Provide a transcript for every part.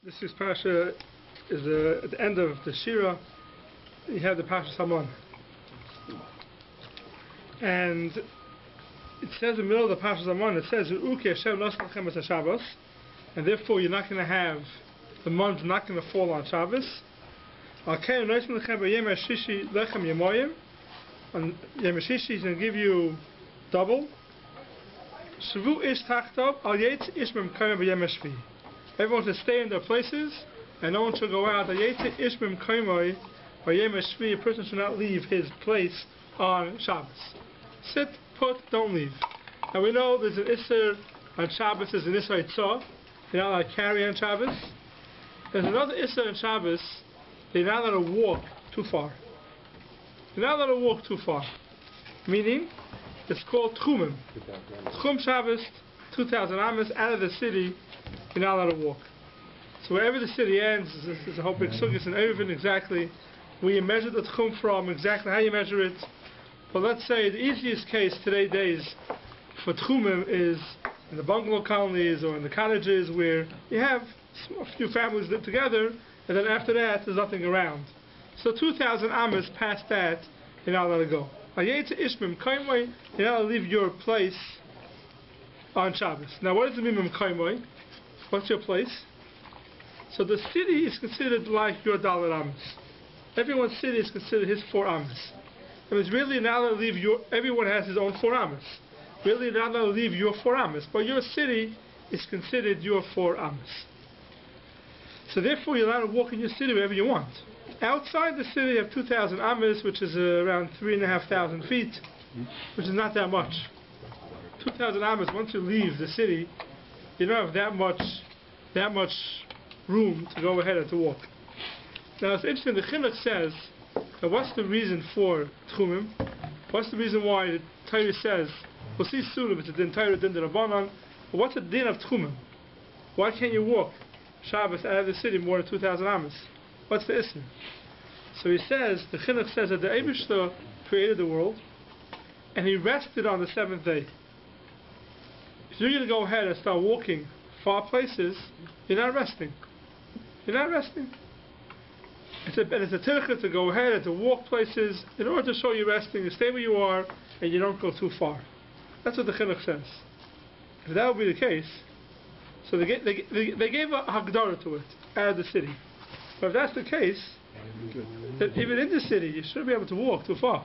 This week's PARSHA is at the end of the Shira. You have the PARSHA Salmon. And it says in the middle of the PARSHA Salmon, it says, Uki Hashem nos lachem es Shabbos, and therefore you're not going to have, the month's not going to fall on Shabbos. On Yom Shishi lechem yemoyim, on Yom Shishi he's going to give you double. Shavu ish tachtov al yetz ish memkayim b'yem shvi. Everyone should stay in their places, and no one should go out. A person should not leave his place on Shabbos. Sit, put, don't leave. Now we know there's an Isser on Shabbos, there's an Isser Yitzah. You're not allowed to carry on Shabbos. There's another Isser on Shabbos, you're not allowed to walk too far. You're not allowed to walk too far. Meaning, it's called Tchumim. Tchum Shabbos, 2,000 Amos, out of the city, you're not allowed to walk. So wherever the city ends, there's a whole big sukkahs and everything exactly where you measure the tchum from, exactly how you measure it. But let's say the easiest case days for tchumim is in the bungalow colonies or in the cottages where you have a few families live together, and then after that there's nothing around. So 2,000 amas past that, you're not allowed to go. You're not allowed to leave your place on Shabbos. Now what does it mean Mimkaimoi? What's your place? So the city is considered like your dollar amos. Everyone's city is considered his 4 amos. And it's really not allowed to leave everyone has his own 4 amos. Really not allowed to leave your 4 amos. But your city is considered your 4 amos. So therefore you're allowed to walk in your city wherever you want. Outside the city you have 2,000 amos, which is around 3,500 feet, which is not that much. 2,000 amos, once you leave the city, you don't have that much room to go ahead and to walk. Now it's interesting, the Chinuch says, what's the reason for Tchumim? What's the reason why the Torah says, we'll see soon if it's a din Torah, din Rabbanan, but what's the din of Tchumim? Why can't you walk Shabbos out of the city more than 2,000 amos? What's the issue? So he says, the Chinuch says that the Eibishter created the world, and he rested on the 7th day. If you're going to go ahead and start walking far places, you're not resting. You're not resting. It's a tircha to go ahead and to walk places in order to show you resting. You stay where you are and you don't go too far. That's what the Chinuch says. If that would be the case, so they gave a hagdara to it out of the city. But if that's the case, then even in the city you shouldn't be able to walk too far.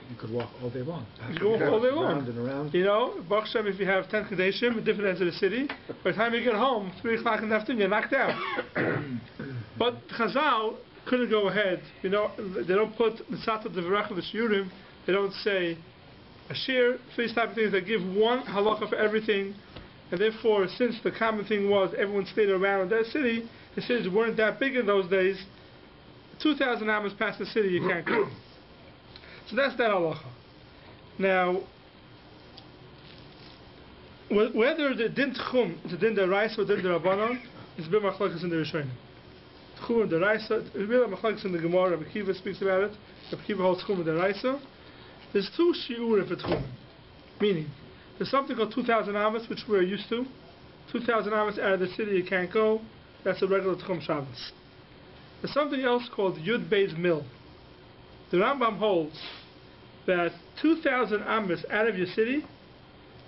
You could walk all day long. You can walk all day long. Round and around. You know, Baruch Shem, if you have 10 Kadeshim at different ends of the city, by the time you get home, 3 o'clock in the afternoon, you're knocked out. But Chazal couldn't go ahead. You know, they don't put Mitzata Devarach V'Shiurim. They don't say a shir, for these type of things. They give one halacha for everything. And therefore, since the common thing was everyone stayed around that city, the cities weren't that big in those days. 2,000 amos past the city, you can't go. So that's that halacha. Now, whether the din tchum is a din deraisa or din derabanan, is a bit machlokes in the Rishonim. Tchum and deraisa, it's really machlokes in the Gemara. Rabbi Kiva speaks about it. Rabbi Kiva holds tchum and deraisa. There's 2 shiurim for tchum, meaning there's something called 2,000 amos, which we're used to. 2,000 amos out of the city you can't go. That's a regular tchum Shabbos. There's something else called Yud Beis Mil. The Rambam holds that 2,000 amos out of your city,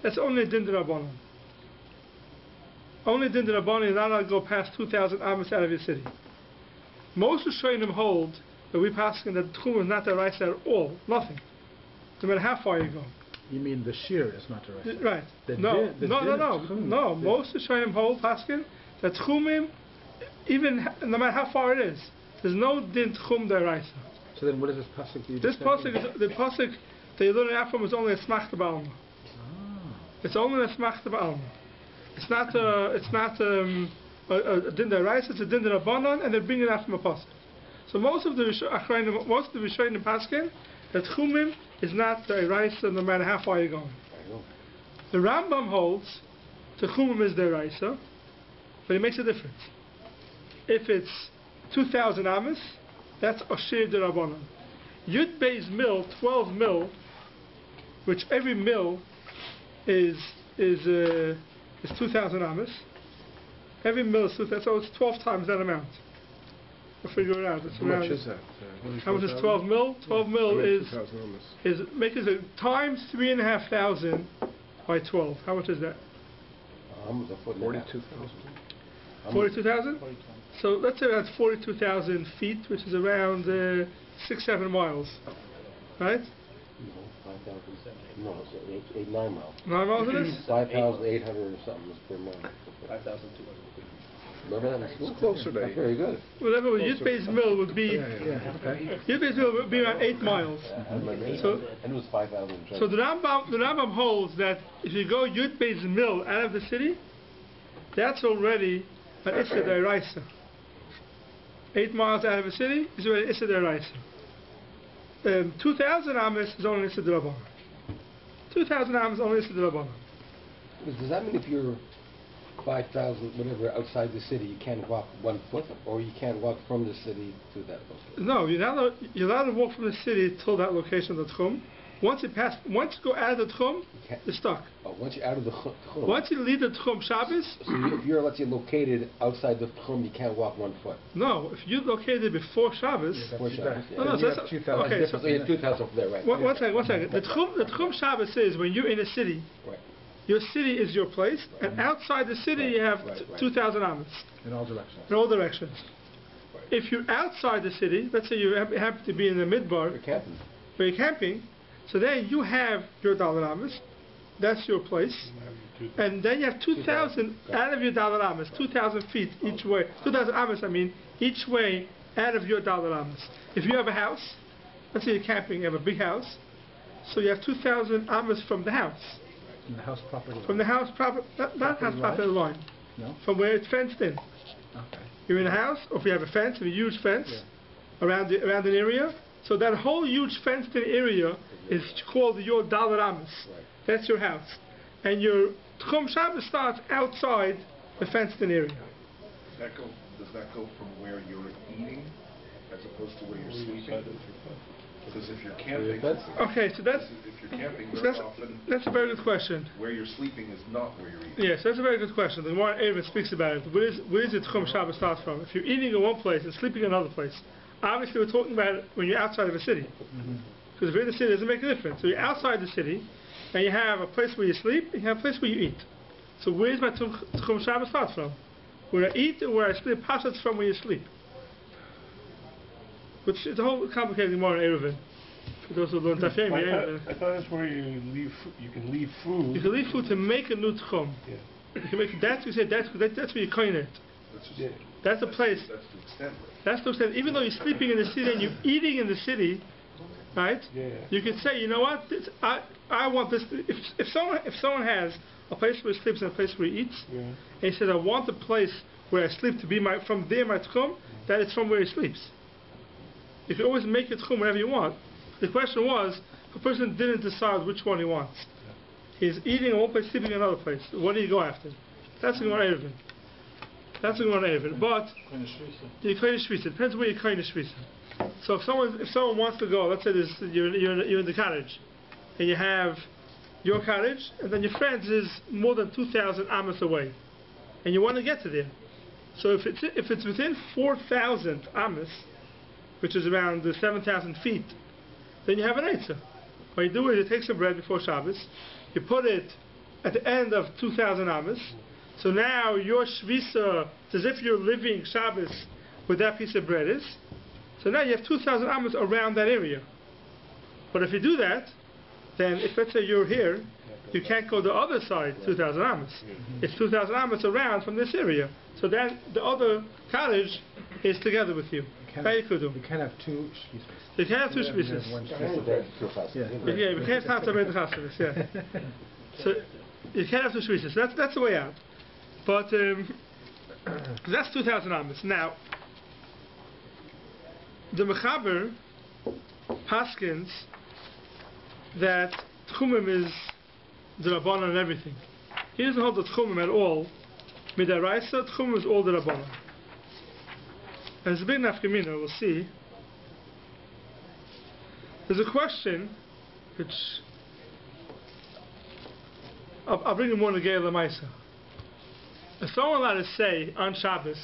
that's only a din d'Rabbanan. Only din d'Rabbanan, you're not allowed to go past 2,000 amos out of your city. Most Rishonim hold that we pass in that Tchum is not the right at all, nothing. No matter how far you go. You mean the shear is not the right? Right. No. Most Rishonim hold Paskin that Tchumim, even no matter how far it is, there's no din Tchum deraisa. So then what is this pasuk? This pasuk is the pasuk that you learn out from is only a smachta ba'alma. It's only a smachta ba'alma. It's not a din deraisa. It's a din d'Rabbanan, and they're bringing it out from a pasuk. So most of the Rishonim paskin that Tchumim is not the deraisa no matter how far you're going. The Rambam holds the Tchumim is deraisa, but he makes a difference. If it's 2,000 amos, that's Ashir D'Rabbanan. Yud Beis Mil, 12 mil, which every mil is 2,000 amos. Every mil is 2,000, so it's 12 times that amount. We'll figure it out. It's How much is that? How much is 12 mil? 12 mil is make it times 3,500 by 12. How much is that? 42,000. 42,000? So let's say that's 42,000 feet, which is around 6-7 miles, right? No, 5,000. No, it's 9 miles. 9 miles it is? 5,800 or something is per mile. 5,200. Remember that? It's closer to That's 8. very good. Whatever Yud-Bei's mill would be, Okay. Yud-Bei's mill would be around 8 miles. So, And it was 5,000. so the Rambam holds that if you go Yud-Bei's mill out of the city, that's already an Issa D'Oraisa. 8 miles out of a city is already Issa D'Oraisa. 2,000 Ames is only Issa D'Rabbanan. 2,000 Ames is only Issa D'Rabbanan. Does that mean if you're 5,000, whatever, outside the city, you can't walk 1 foot, or you can't walk from the city to that location? No, you're allowed to walk from the city till that location of the Tchum. Once you go out of the Tchum, you're stuck. Oh, once you're out of the Tchum. Once you leave the Tchum Shabbos, So if you're, let's say, located outside the Tchum, you can't walk 1 foot. no, if you're located before Shabbos, Before Shabbos, yeah. no, no, so that's, okay, so, So you have 2,000 from there, right? one second. The Tchum Shabbos is when you're in a city, Right. your city is your place, and outside the city you have Right. 2,000 Ames In all directions. in all directions. If you're outside the city, let's say you happen to be in the Midbar, You're camping. where you're camping, so then you have your Daled Ames, that's your place, and then you have 2,000 out of your Daled Ames, 2,000 feet each way, 2,000 Ames, each way out of your Daled Ames. If you have a house, let's say you're camping, you have a big house, so you have 2,000 Ames from the house. From the house property. From the house property, not house property line, No? from where it's fenced in. Okay. You're in a house, or if you have a fence, a huge fence around an area, so that whole huge fenced-in area is called your Daled Ames. That's your house, and your Tchum Shabbos starts outside the fenced-in area. Does that go from where you're eating as opposed to where you're sleeping? Because if you're camping, Okay, so that's if you're camping, very often a very good question. where you're sleeping is not where you're eating. Yes, that's a very good question. The Gemara Erevin speaks about it. Where is the Tchum Shabbos starts from? If you're eating in one place and sleeping in another place, obviously we're talking about it when you're outside of a city. Because if you're in the city, it doesn't make a difference. So you're outside the city, and you have a place where you sleep, and you have a place where you eat. So where is my Tchum Shabbos start from? Where I eat and where I sleep, PARSHA is from where you sleep. Which is a whole complicated Gemara Erevin. For those who learn Tafim, I thought that's where you leave. You can leave food. you can leave food to make a new Tchum. Yeah. You can make that's where you coin it. That's the place. That's the extent. That's the extent. Even though you're sleeping in the city and you're eating in the city, right? Yeah. You can say, you know what? I want this. If someone has a place where he sleeps and a place where he eats, Yeah. and he says, I want the place where I sleep to be from there my tchum, that is from where he sleeps. You can always make your tchum wherever you want. The question was, the person didn't decide which one he wants. He's eating in one place, sleeping in another place. What do you go after? That's the Gemara Erevin. That's the Gemara Erevin. But you kind of shvisa. Depends where you kind of shvisa. So if someone wants to go, let's say you're in the cottage, and you have your cottage, and then your friend's is more than 2,000 amas away, and you want to get to there. So if it's within 4,000 amas, which is around 7,000 feet, then you have an eitzah. What you do is you take some bread before Shabbos, you put it at the end of 2,000 amas. So now your shvisa, it's as if you're living Shabbos where that piece of bread is. So now you have 2,000 amas around that area. But if you do that, then if let's say you're here, you can't go the other side 2,000 amas. It's 2,000 amas around from this area. So then the other cottage is together with you. You can't have two shvisas. You can't have two shvisas. Yeah, we can't have the chassidus. Yeah. So you can't have two shvisas. That's the way out. But that's 2,000 amas. Now the Mechaber paskins that Tchumim is the Rabbanan and everything. He doesn't hold the Tchumim at all. Midaraisa, Tchumim is all the Rabbanan. And it's a big nafkamina, we'll see. There's a question which I'll bring you more in the Geir Lamaisa. Is someone allowed to say on Shabbos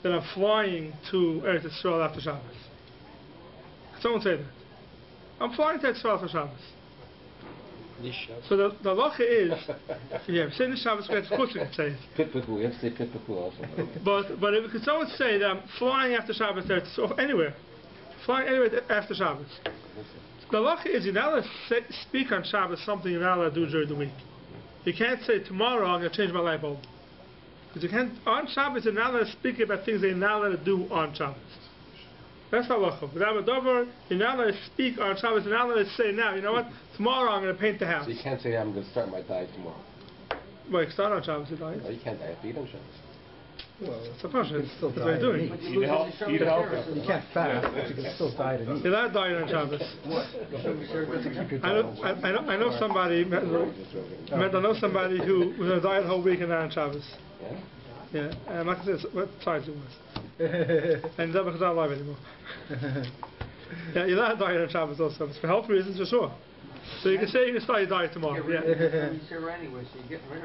that I'm flying to Eretz Yisrael after Shabbos? Can someone say that? I'm flying to Eretz Yisrael after Shabbos. So the halacha is, yeah, say the Shabbos, of course you can say it. Pitbull, you have to say pitbull also. But if could someone say that I'm flying after Shabbos there, so anywhere, flying anywhere after Shabbos. The halacha is you're not allowed to speak on Shabbos something you're not allowed to do during the week. You can't say tomorrow I'm going to change my light bulb. Because you can't, on Shabbos you're not allowed to speak about things that you're not allowed to do on Shabbos. That's halacha. Without a dover, you're not allowed to speak on Shabbos, you're not allowed to say now, you know what, tomorrow I'm going to paint the house. So you can't say I'm going to start my diet tomorrow. Well, you can start on Shabbos, you diet. No, you can't diet, but you don't Shabbos. Well, it's a PARSHA, You can still that's what you're doing. Eat healthy. You can't fast, but you can still diet and eat. You're not diet on Shabbos. To keep your I know somebody, I know somebody who was on a diet the whole week and not on Shabbos. Yeah? Yeah, I'm not going to say what size it was. And that because I'm not alive anymore. Yeah, you're not diet on Shabbos also. It's for health reasons, for sure. So you can say you can start your diet tomorrow. Yeah.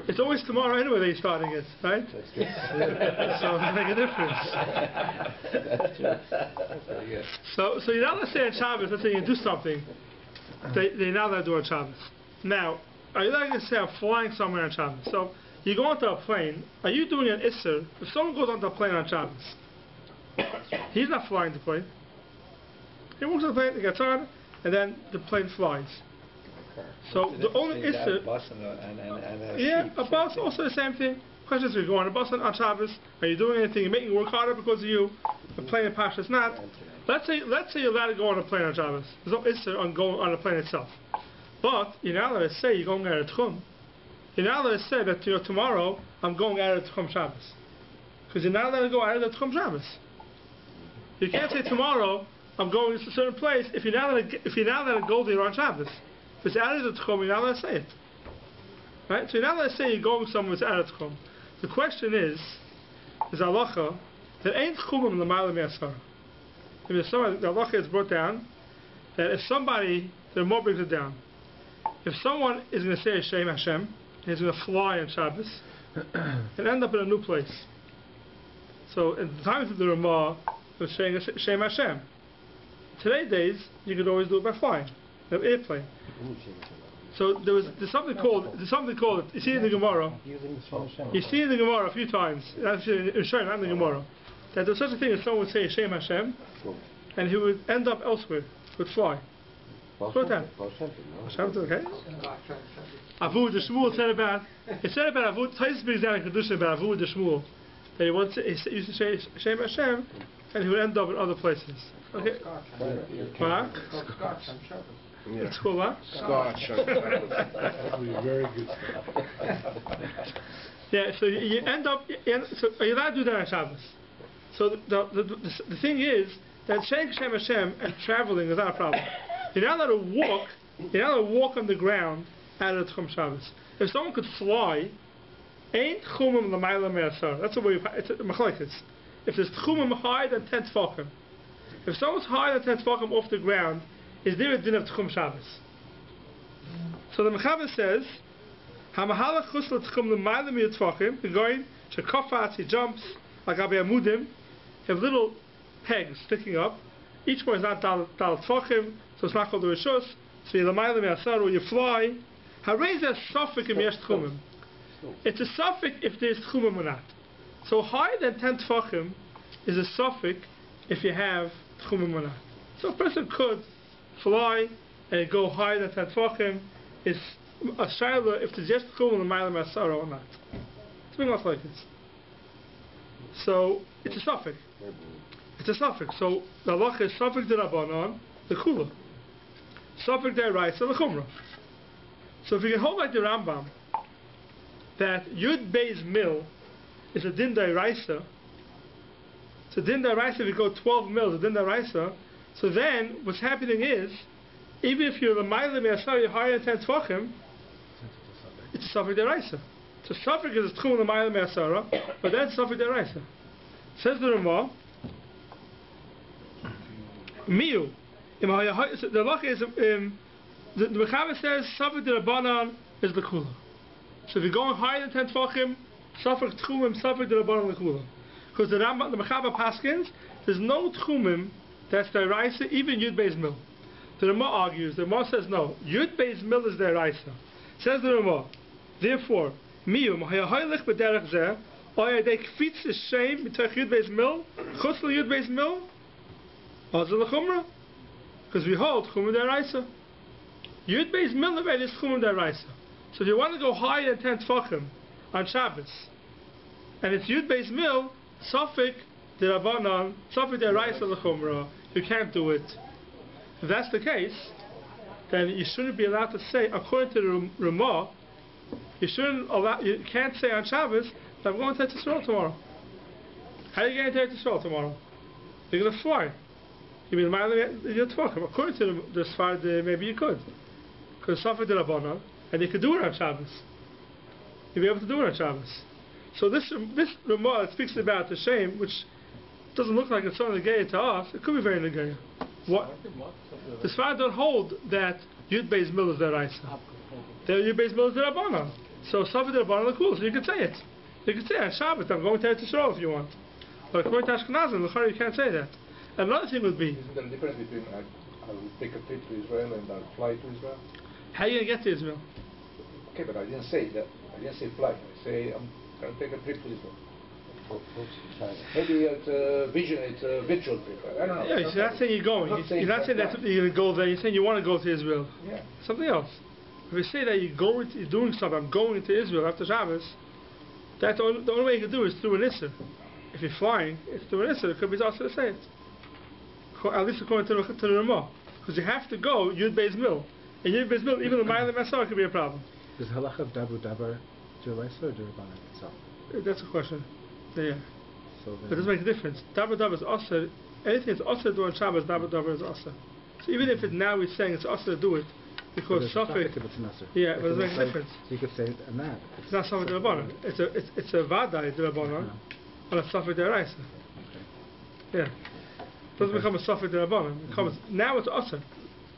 It's always tomorrow anyway that you're starting it, right? That's good. So it make a difference. That's true. That's very good. So you're not allowed to say on Shabbos, let's say you do something, they're not allowed to do on Shabbos. Now, are you allowed to say I'm flying somewhere on Shabbos? So you go onto a plane, are you doing an Isser? If someone goes onto a plane on Shabbos, he's not flying the plane. He walks on the plane, he gets on, and then the plane flies. So the only Isser, yeah, a bus also the same thing. Question is, if you go on a bus on Shabbos, are you doing anything? You're making it work harder because of you. The plane in PARSHA is not. Let's say you're allowed to go on a plane on Shabbos. There's no Isser on going on a plane itself. But you're not allowed to say you're going out of Tchum. You're not allowed to say that tomorrow I'm going out of Tchum Shabbos. Because you're not allowed to go out of the Tchum Shabbos. You can't say tomorrow I'm going to a certain place if you're not allowed to go there on Shabbos. If it's out of the Tchum, you're not allowed to say it. Right? So you're not allowed to say you're going somewhere that's out of Tchum. The question is halacha, that ain't Tchumim l'mayla me'asara. The halacha is brought down that if somebody, the more brings it down, if someone is going to say Shem Hashem, and he's going to fly on Shabbos, and end up in a new place. So in the times of the Ramah, it was saying Shem Hashem. Today's days, you could always do it by flying, an airplane. So there's something called, you see in the Gemara, a few times, actually in Shai, not in the Gemara, that there's such a thing as someone would say Shem Hashem, and he would end up elsewhere, would fly. Put that. Hashem, okay? Avud the Shmuel said about Avud, Tais brings down a Kedusha about Avud the Shmuel, that he used to say Shem Hashem, and he would end up in other places. Okay? What? It's called what? Scotch. Very good stuff. Yeah, so you end up, so you're allowed to do that on Shabbos. So the thing is that saying Shem Hashem and traveling is not a problem. You're not allowed to walk on the ground out of the Tchum Shabbos. If someone could fly, ain't Tchumim l'mayla me'asar. That's the way it's a machlekes. If there's Tchumim higher than 10 tefachim, if someone's higher than 10 tefachim off the ground, is there a din of Tchum Shabbos? So the Mechaber says, Hamahalach chus l'tchum l'mayla me'atfachim, the going shekofat, he jumps like Abi Amudim, have little pegs sticking up. Each one is not dal tefachim, so it's not called the rishus. So you l'mayla me'asar, or you fly. Harei zeh safek im yesh tchumim. It's a suffix if there's tchumim or not. So higher than 10 tefachim is a suffix if you have tchumim or not. So a person could fly and go higher than 10 tefachim. Is a shayla if there's just tchumim l'mayla me'asara or not. It's been like this. So it's a suffix. It's a suffix. So the halacha is suffix d'Rabbanan, the kula. Suffix d'Oraisa, the chumrah. So if you can hold like the Rambam, that Yud Beis Mil is a din d'Oraisa, so din d'Oraisa if you go 12 mil, it's a din d'Oraisa, so then what's happening is, even if you're the Ma'ila Me'asar, you're higher than 10 Tfachim, it's a suffix d'Oraisa. So suffix is a tchum the Ma'ila Me'asara, but that's suffix d'Oraisa. Says the Ramah, Miu. The halacha is, the Mechaber says, suffix d'Rabbanan is the kula. So if you're going higher than 10 tefachim, Safek Tchumim, Safek D'Rabbanan L'Kulam. Because the Mechaber Paskins, there's no Tchumim that's D'Oraisa, even Yud Beis Mil. The Rama argues, the Rama says no, Yud Beis Mil is D'Oraisa. Says the Rama, therefore, Miyum, Hayahoylich B'derech Zeh, Oyadei Kfitz Shem, B'tech Yud Beis Mil, Chutz Yud Beis Mil, Azal L'Chumra. Because we hold Tchumim D'Oraisa. Yud Beis Mil is Tchumim D'Oraisa. So if you want to go higher than 10 Tfachim on Shabbos, and it's Yud Beis Mil, Safek D'Rabbanan, Safek D'Oraisa L'Chumra, you can't do it. If that's the case, then you shouldn't be allowed to say, according to the Ramah, you can't say on Shabbos that I'm going to Eretz Yisrael tomorrow. How are you going to Eretz Yisrael tomorrow? You're going to fly. You mean you're talking. According to the Sfard, maybe you could, because Safek D'Rabbanan, and you could do it on Shabbos. You'll be able to do it on Shabbos. So this Ramah that speaks about the shame, which doesn't look like it's so negaya to us, it could be very negaya. What? The Sfard don't hold that Yud Beis Mil is D'Oraisa. Yud Beis Mil is D'Rabbanan. So Safek D'Rabbanan cool. So you could say it. You could say on Shabbos, I'm going to Eretz Yisrael if you want. But according to Ashkenazim, you can't say that. Another thing would be, isn't there a difference between I'll take a trip to Israel and I'll fly to Israel? how are you going to get to Israel? Okay, but I didn't say that. I didn't say fly. I say I'm going to take a trip to Israel. Maybe it's a virtual trip. I don't know. Yeah, you're not saying you're going. You're not saying that you're going to go there. You're saying you want to go to Israel. Yeah. Something else. If you say that you're doing something, I'm going to Israel after Shabbos, that's the only way you can do it is through an Isser. If you're flying, it's through an Isser. It could be also to say it. At least according to the Ramah. Because you have to go Yud Beis Mil. And Yud Beis Mil, even the Ma'alim Masar could be a problem. Is halacha of davar D'Oraisa or D'Rabbanan itself? That's a question. Yeah. So But it doesn't make a difference. Davar is also, anything that's also doing Shabbos, davar is also. So even if now we're saying it's also to do it, because Safek, yeah, but it doesn't make a difference. So you could say a man. It's not Safek D'Rabbanan. It's a Vadai D'Rabbanan, and a Safek D'Oraisa. Yeah. It doesn't become a Safek D'Rabbanan. Now it's also.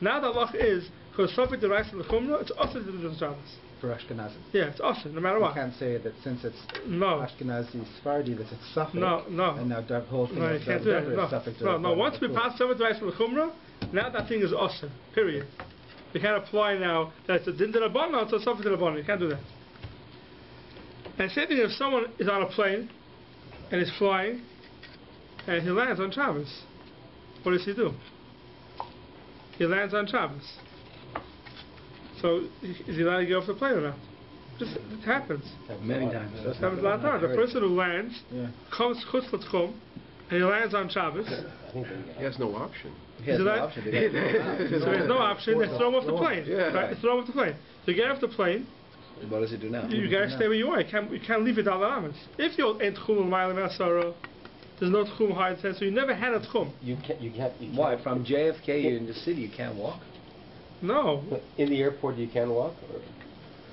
Now the halach is, because Safek D'Oraisa L'Chumra, it's also to do the Shabbos. For Ashkenazim. Yeah, it's also, no matter what. You can't say that since it's No. Ashkenazi Sephardi that it's Safek. No. And now the whole thing No, you is can't do that. No. Once we pass Safek D'Oraisa L'Chumra, now that thing is also. Period. You can't apply now that it's a Din D'Rabbanan to Safek D'Rabbanan. You can't do that. And same thing if someone is on a plane and is flying and he lands on Shabbos. What does he do? He lands on Shabbos. So is he allowed to get off the plane or not? It happens. Many times. It happens a lot of times. The person who lands comes chutz l'tchum and he lands on Shabbos. He has no option. He has no option. So there's no option. They throw him off the plane. Right? They throw him off the plane. So you get off the plane. What does he do now? You gotta stay where you are. You can't leave it down the Amas. If you're in Tchum Ma'alim Asara, there's no Tchum higher than 10, so you never had a Tchum. You can't. Why? From JFK you're in the city, you can't walk? No. In the airport you can walk?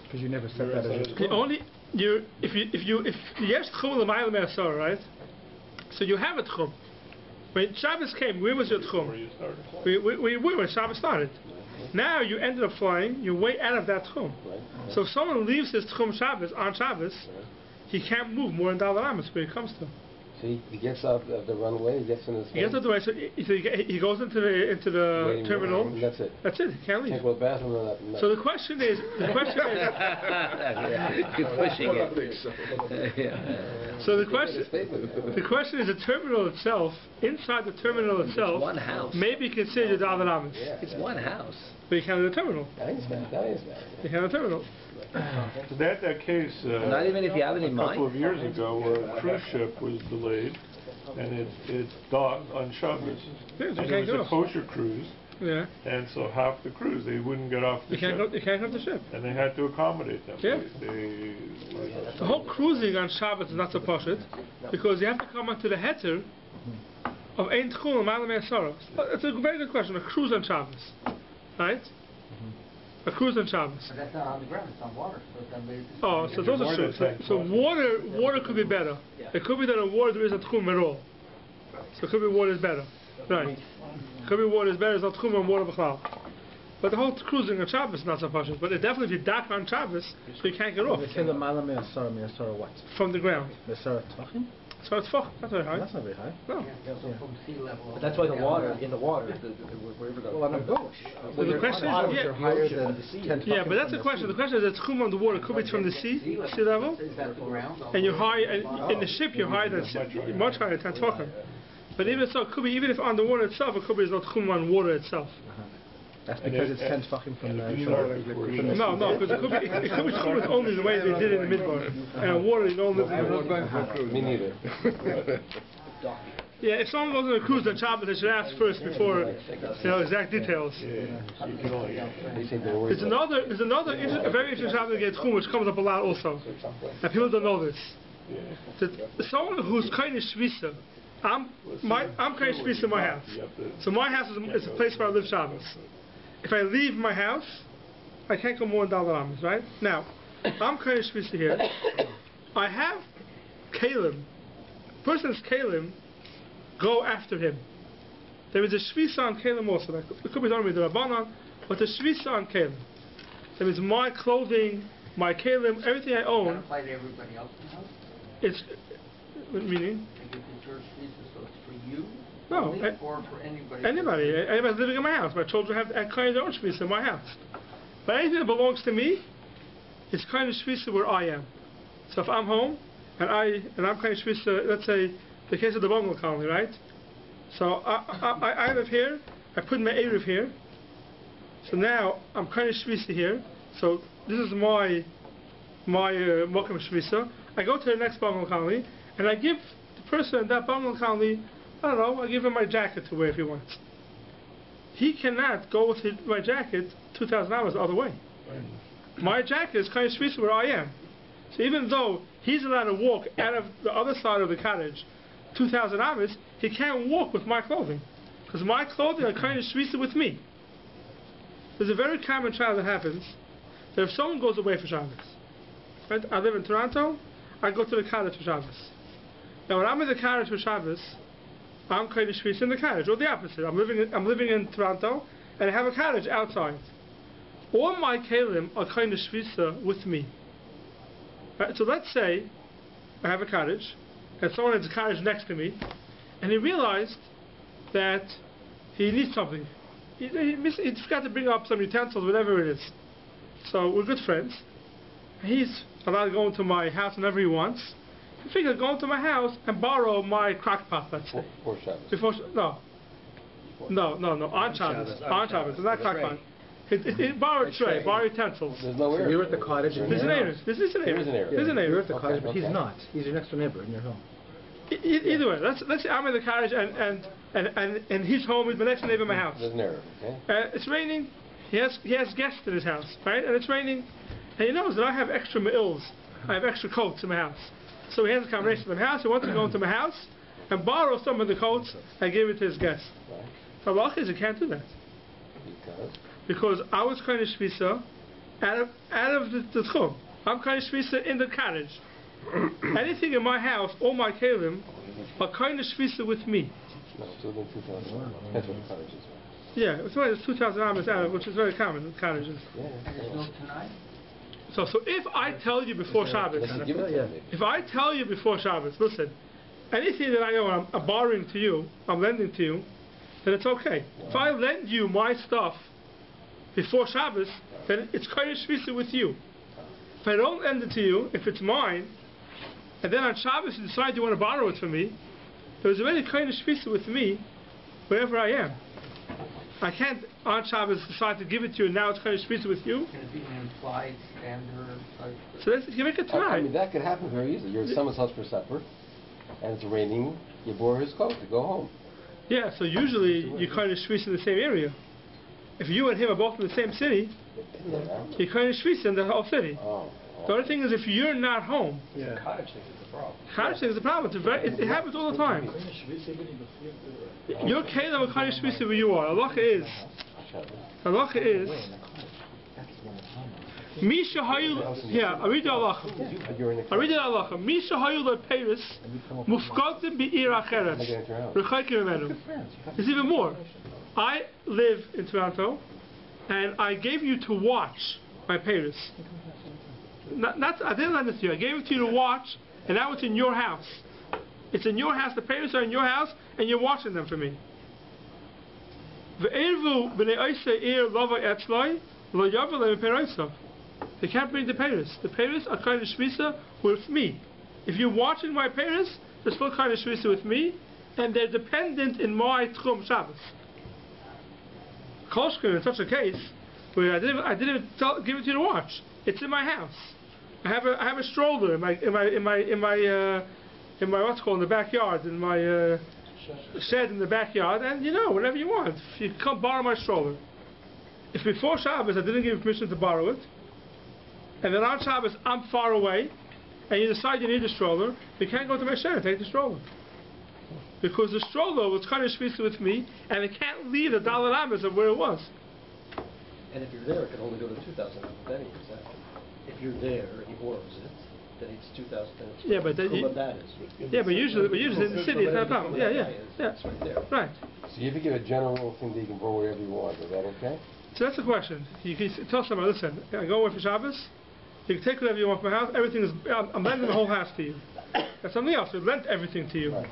Because you never said that as a Only if you have Tchum Ma'alim Asara, right? So you have a Tchum. When Shabbos came, where was your Tchum? We were when Shabbos started. Now you ended up flying, you're way out of that Tchum. So if someone leaves his Tchum Shabbos on Shabbos, he can't move more than Dalar Amos where he comes to. So he gets off the runway, he gets in his He gets out the way, so he goes into the terminal. And that's it. That's it. He can't leave. Can't go to the bathroom or nothing. So the question is, You're pushing it. So the question is, the terminal itself, inside the terminal itself, one house. may be considered Dalar Amos. It's one house. But you can't do the terminal. You can't do the terminal. That case, Not even if you have any a couple of mind. years ago, a cruise ship was delayed, and it docked on Shabbos. Yeah, And you it can't was go. a kosher cruise, Yeah. and so half the crews, they wouldn't get off the You can't ship. go. You can't have the ship. And they had to accommodate them. Yeah. They The whole cruising on Shabbos is not so poshut, because you have to come onto the heter of Ein Tchum Ma'alim Asara. It's a very good question. A cruise on Shabbos, right? A cruise on Shabbos. But that's not on the ground, it's on water, so it can be... Oh, so those are true. So water could be better. It could be that in water there isn't Tchum at all. So it could be water is better. Right. It could be water is better, it's not Tchum and water b'chlal. But the whole cruising on Shabbos is not so pashut. But definitely if you dock on Shabbos, so you can't get off. what? From the ground. Mesara Tvachim? So it's fuck, not very high. That's not very high. No. Yeah, so from sea level. But that's why the water, in the water, wherever the... Well, on a boat. Well, the question is, They're higher than 10 yeah, but that's the question. The question is, it's chum on the water. Could be from the sea level, Is that the ground? and you're high. And in the ship, you're higher than much higher than 10 tefachim. But even so, it could be even if on the water itself, it could be not chum on water itself. That's because it's 10 Tvachim from the No, because it could be chum only the way they did it in the midbar. And water, you don't live in the water. Me neither. Yeah, if someone goes on a cruise on Shabbos, they should ask first before, exact details. There's another a very interesting Shabbos get chum which comes up a lot also, and people don't know this. That someone who's kind of shvisa, I'm kind of shvisa in my house. So my house is a place where I live Shabbos. If I leave my house, I can't go more than $1 Amos, right? Now, I'm kind of shvisa here. I have kalim. Person's kalim go after him. There is a shvisa on kalim also. It could be done with the Rabbanan, but the shvisa on kalim. That means my clothing, my kalim, everything I own. Does that apply to everybody else in the house? It's meaning. Like if it's your shvisa, so it's for you? No, only, or for anybody? Anybody's living in my house. My children have kind of their own shvisa in my house. But anything that belongs to me, it's kind of shvisa where I am. So if I'm home and I'm kind of shvisa, let's say the case of the bungalow colony, right? So I live here. I put my eruv here. So now I'm kind of shvisa here. So this is my mokum shvisa. I go to the next bungalow colony and I give the person in that bungalow colony, I don't know, I give him my jacket to wear if he wants. He cannot go with my jacket 2,000 hours the other way. My jacket is kind of shvisa where I am. So even though he's allowed to walk out of the other side of the cottage 2,000 hours, he can't walk with my clothing. Because my clothing are kind of shvisa with me. There's a very common trial that happens, that if someone goes away for Shabbos, right? I live in Toronto, I go to the cottage for Shabbos. Now when I'm in the cottage for Shabbos, I'm kind of shvisa in the cottage, or the opposite. I'm living in Toronto, and I have a cottage outside. All my kalim are kind of shvisa with me. Right? So let's say I have a cottage, and someone has a cottage next to me, and he realized that he needs something. He forgot to bring up some utensils, whatever it is. So we're good friends. He's allowed to go into my house whenever he wants. He figured go into my house and borrow my crock pot, let's say. Before Shabbos. No, on Shabbos. On Shabbos, it's not crock pot. He borrowed tray, borrowed utensils. There's no area. You're at the cottage and There's an area. There's an area. There's an area. You're at the cottage, but he's not. He's your next door neighbor in your home. Either way, let's say I'm in the cottage and he's home. He's my next door neighbor in my house. There's an area, okay? It's raining. He has guests in his house, right? And it's raining, and he knows that I have extra me'ils. I have extra coats in my house. So he has a combination in my house. He wants to go into my house and borrow some of the coats and give it to his guests. The halach is you can't do that. Because I was kind of shvisa out of the tchum. I'm kind of shvisa in the cottage. Anything in my house, all my kalim, are kind of shvisa with me. No, it's within 2,000. Depends what the cottage is. Yeah, it's 2,000 amas out, which is very common in cottages. There's no tonight? So if I tell you before Shabbos, if I tell you before Shabbos, listen, anything that I own, I'm borrowing to you, I'm lending to you, then it's okay. If I lend you my stuff before Shabbos, then it's kind of shvisa with you. If I don't lend it to you, if it's mine, and then on Shabbos you decide you want to borrow it from me, there's already kind of shvisa with me wherever I am. I can't on Shabbos decide to give it to you and now it's kind of shvisa with you. Can it be an implied standard? So you make it tonight. I mean, that could happen very easily. You're at someone's house for supper, and it's raining, you borrow his coat to go home. Yeah, so usually you kind of shvisa in the same area. If you and him are both in the same city, you kind of shvisa in the whole city. The other thing is if you're not home, Cottage thing is the problem. cottage thing is a problem. It happens all the time. Your kalim are kind of shvisa where you are. Halacha is Misha Hayul. Yeah, I read the halacha. Misha Hayul Peiris Mufkadim Be'ir Acheres Rechaykim Emenu. There's even more. I live in Toronto. and I gave you to watch my payers. I didn't lend it to you. I gave it to you to watch, and now it's in your house. It's in your house. The payers are in your house, and you're watching them for me. They can't bring the payers. The payers are kind of shvisa with me. If you're watching my payers, they're still kind of shvisa with me, and they're dependent in my tchum Shabbos. Kolshkin, in such a case, where I didn't give it to you to watch. It's in my house. I have a stroller in my what's called in the backyard, in my shed in the backyard, and whenever you want, you come borrow my stroller. If before Shabbos I didn't give you permission to borrow it, and then on Shabbos I'm far away, and you decide you need a stroller, you can't go to my shed and take the stroller. Because the stroller was kind of shvisa with me, and it can't leave the dollar amas of where it was. And if you're there, it can only go to 2,000 then exactly. If you're there and he orders it, then it's 2,000. Yeah, but then but usually in the city it's not a problem. Yeah. It's right there. Right. So you have to give a general thing that you can go wherever you want. Is that okay? So that's the question. You can tell somebody, listen, I go away for Shabbos. You can take whatever you want from my house. Everything is. I'm lending the whole house to you. That's something else. We lent everything to you. Right.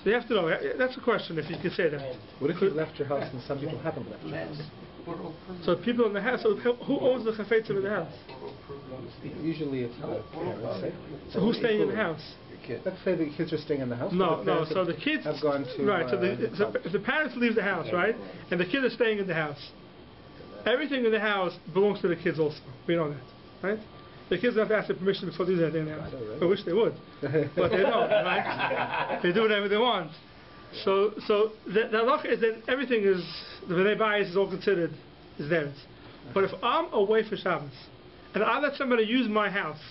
So you have to know. That's the question. If you can say that. What if you left your house and some people haven't left your house? So people in the house. So who owns the chafetzim in the house? Usually it's the parents. So who's staying in the house? Let's say the kids are staying in the house. No. So the kids have gone to right. So if the parents leave the house, right, and the kids are staying in the house, everything in the house belongs to the kids also. We know that, right? The kids don't have to ask their permission before they do anything in the house. I wish they would, but they don't. Right? They do whatever they want. So the halacha is that everything is the bnei bayis is all considered is theirs. But if I'm away for Shabbos and I let somebody use my house,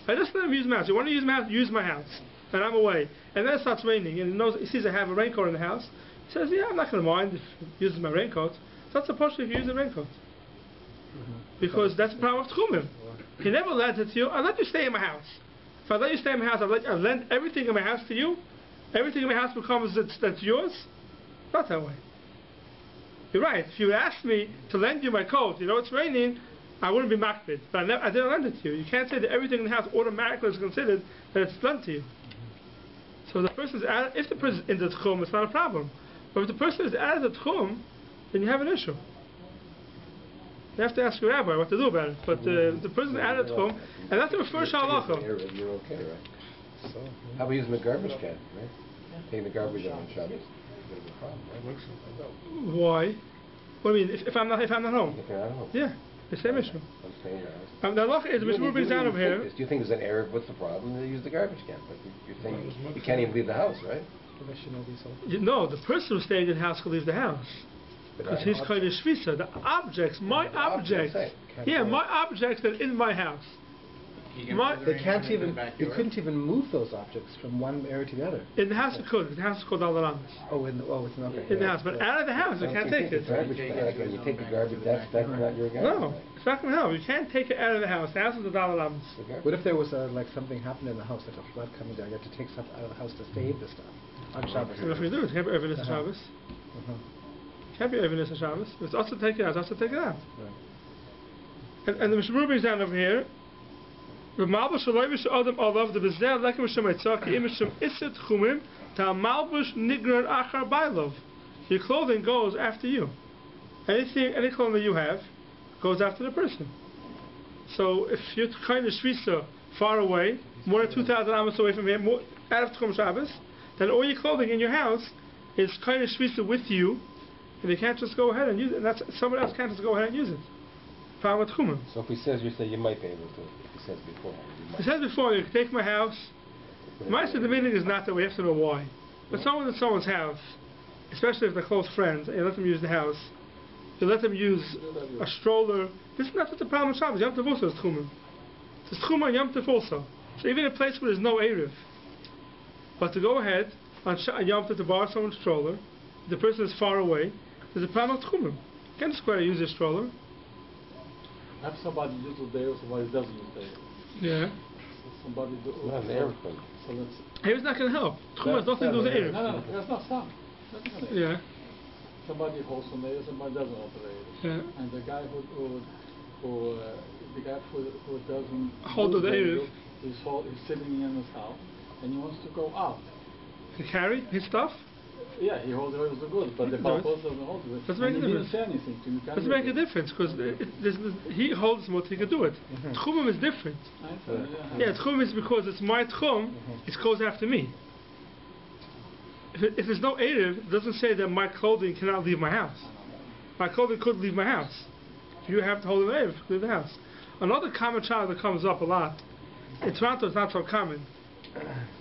I just let them use my house. You want to use my house? Use my house. And I'm away. And then it starts raining, and he sees I have a raincoat in the house. He says, "Yeah, I'm not going to mind if he uses my raincoat." So that's a PARSHA if you use a raincoat, because that's the power of tchumim. He never lent it to you. I let you stay in my house. If I let you stay in my house, I lend everything in my house to you. Everything in my house becomes that's yours. Not that way. You're right. If you asked me to lend you my coat, it's raining, I wouldn't be makbid. But I didn't lend it to you. You can't say that everything in the house automatically is considered that it's lent to you. So if the person is in the tchum, it's not a problem. But if the person is out of the tchum, then you have an issue. You have to ask your rabbi what to do about it. But the person is out of the tchum, and that's the first halacha. You're okay, right? So, how about using the garbage can, right? Taking the garbage out on Shabbos. Bit of a problem, right? Why? What do you mean? If I'm not home? If you're not home. Yeah, the same issue. I'm saying the halacha is, Mr. brings down over here. Do you think there's an error? What's the problem? They use the garbage can. But you're saying you can't even leave the house, right? No, the person who's staying in the house can leave the house. Because he's kind of shvisa. The objects, my objects. Yeah, my objects that are in my house. They can't even. You couldn't even move those objects from one area to the other. In the house you could. The house is called al-ramas. It's not. In the house, but out of the house you can't take it. When you take the garbage, that's not your garbage. No, it's not going to help. You can't take it out of the house. The house is the al-ramas. What if there was something happened in the house, like a flood coming down? You have to take stuff out of the house to save the stuff on Shabbos. So what we do? It can't be evidence of Shabbos. Can't be evidence of Shabbos. It's also take it out. It's also take it out. Right. And the Mishnah brings down over here. Your clothing goes after you. Any clothing that you have goes after the person. So if you're kind of shvisa far away, more than 2,000 amos away from here, out of Tchum Shabbos, then all your clothing in your house is kind of shvisa with you, and you can't just go ahead and use it. And someone else can't just go ahead and use it. So if he says, you say you might be able to. If he says before. He says before, you can take my house. The meaning is not that we have to know why. But someone in someone's house, especially if they're close friends, and you let them use the house, you let them use a stroller. This is not the problem with Shabbos. Yom Tov also is Tchumim. It's Tchumim and Yom Tov also. So even in a place where there's no Erev, but to go ahead on Yom Tov to borrow someone's stroller, the person is far away, there's a problem of Tchumim. You can't just go ahead and use your stroller. Have somebody uses there, somebody doesn't use there. Yeah. So somebody not an airplane. So Erev is not going to help. Tchum has nothing to do with Erev. No, that's not some. Yeah. somebody holds the nail, somebody doesn't hold the nail. Yeah. And the guy who doesn't hold the nail is sitting in his house and he wants to go out. To carry his stuff? Yeah, he holds the goods, but the Balpos doesn't hold it. Doesn't make a difference. He didn't say anything to me. Doesn't make a difference because he holds what he can do it. Tchumim is different. Yeah, Tchumim is because it's my Tchum, it goes after me. If there's no Erev, it doesn't say that my clothing cannot leave my house. My clothing could leave my house. You have to hold an Erev to leave the house. Another common child that comes up a lot, in Toronto it's not so common,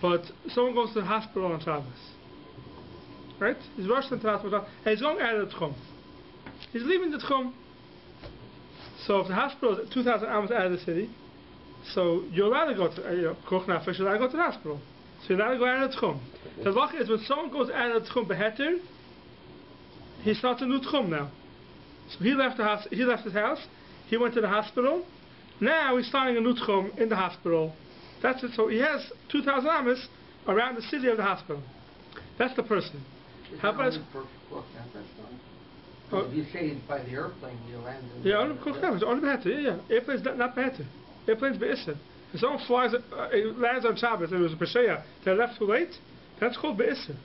but someone goes to the hospital on Shabbos. Right? He's rushed into the hospital and he's going out of the Tchum. He's leaving the Tchum. So if the hospital is 2,000 hours out of the city, so you're allowed to go to Koch Nafesh, you're allowed to go to the hospital. So you're allowed to go out of the Tchum. The law is when someone goes out of the Tchum beheter, he starts a new Tchum now. So he left the house. He left his house. He went to the hospital. Now he's starting a new Tchum in the hospital. That's it. So he has 2,000 amas around the city of the hospital. That's the person. How about if you say by the airplane, you land in only beheter. Yeah. Airplane's not beheter. Airplane's be'isser. If someone flies, lands on Shabbos and it was a Pesheya, they left too late, that's called be'isser.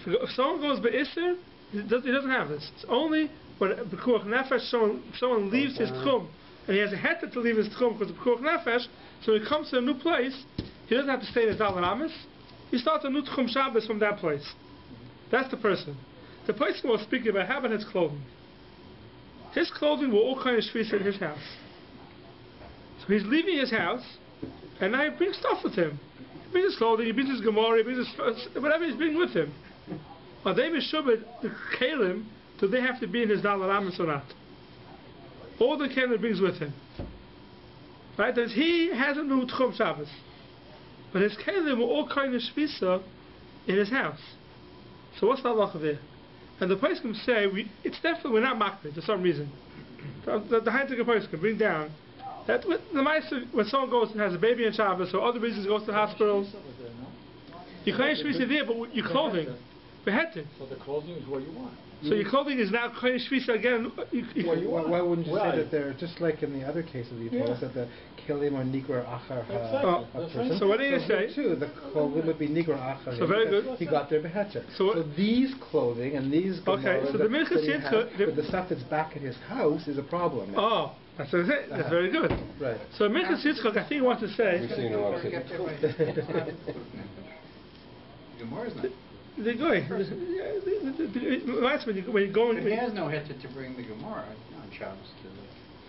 If someone goes be'isser, he doesn't have this. It's only when B'kuach Nefesh, someone leaves his Tchum, and he has a heter to leave his Tchum because of B'kuach Nefesh, so when he comes to a new place, he doesn't have to stay in his Dalar Amis, he starts a new Tchum Shabbos from that place. That's the person. The person we're speaking about, how about his clothing? His clothing were all kind of shvisa in his house. So he's leaving his house, and now he brings stuff with him. He brings his clothing, he brings his Gemara, he brings his whatever he's bringing with him. Are they mishubed the kalim? Do they have to be in his Dalar Amis or not? All the kalim brings with him. Right? That he has a new Tchum Shabbos. But his kalim were all kind of shvisa in his house. So what's the halacha there? And the place can say, it's definitely, we're not makbid for some reason. The high-tech place can bring down that when someone goes and has a baby in Shabbos or other reasons goes to the hospital, you can't shvisa there, but your clothing, beheter. So the clothing is what you want. So your clothing is now kind of shvisa again. Why wouldn't you say that they're just like in the other cases you told us that the kilim or nigra achar a person? So what do you say? Too, the clothing would be nigra achar. So very good. He got their beheter. So these clothing and these okay. So the Minchas Yitzchak, the stuff that's back at his house is a problem. Oh. That's what I say. That's very good. Right. So Minchas Yitzchak, I think he wants to say. Gemara's not. They're going. When you go in. But he has no heter to bring the Gemara on Shabbos to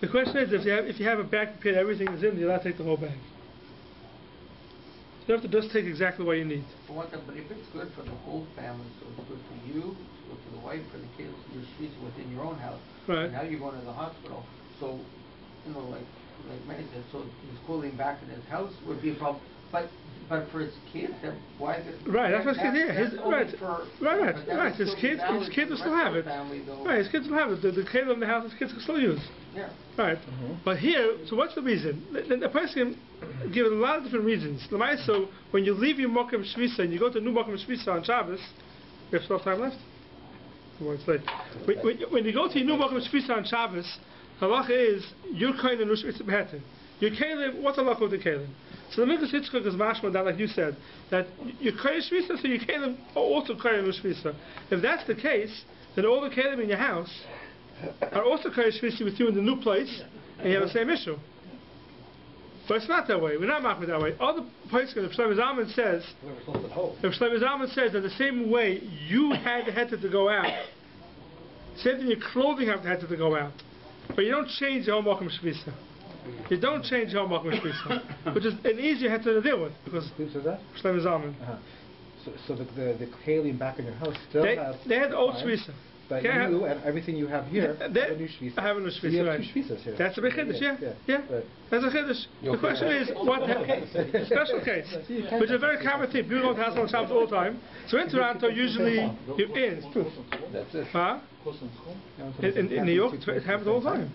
the question is, if you have a bag prepared, everything is in, you're allowed to take the whole bag. You have to just take exactly what you need. For one thing, but if it's good for the whole family, so it's good for you, it's good for the wife, for the kids, your streets within your own house. Right. And now you're going to the hospital, so like Mary said, so his clothing back in his house would be a problem. But for his kids, then why is it? Right, that's what's there. Right. His kids will still have it. Right, his kids will have it. The kid in the house, his kids can still use. Yeah. Right. But here, so what's the reason? The person can give it a lot of different reasons. So when you leave your Mokum Shvisa and you go to a new Mokum Shvisa on Shabbos, we have still time left. When you go to your new Mokum Shvisa on Shabbos, the halacha is your kind of nushvisa beheter. Your kalim, what's the halacha with the kalim? So the Minchas Yitzchak is mashma that, like you said, that your kalim shvisa, so your kalim are also kalim shvisa. If that's the case, then all the kalim in your house are also kalim shvisa with you in the new place, and you have the same issue. But it's not that way. We're not machmir that way. Other places, if Shlomo Zalman says, that the same way you had the heter to go out, same thing your clothing have the heter to go out, but you don't change your whole Mokum Shvisa. You don't change your whole Mokum Shvisa, which is an easier heter to deal with because Shlomo Zalman. So the kalim back in your house still they had the old Shvisa. But you and everything you have here have a new shvisa. I have a new shvisa, so you have right. two shvisas here. That's a big chiddush, yeah. Right. That's a chiddush. The question is, what special case, which is a very common thing. People don't have on Shabbos all the time. So in Toronto, usually you're in. That's it. Huh? In New York, it happens all the time.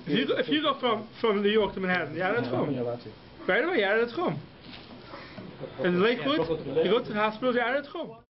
If you go from New York to Manhattan, you're out of Tchum. Right away, you're out of Tchum. In Lakewood, you go to the hospital, you're out of Tchum.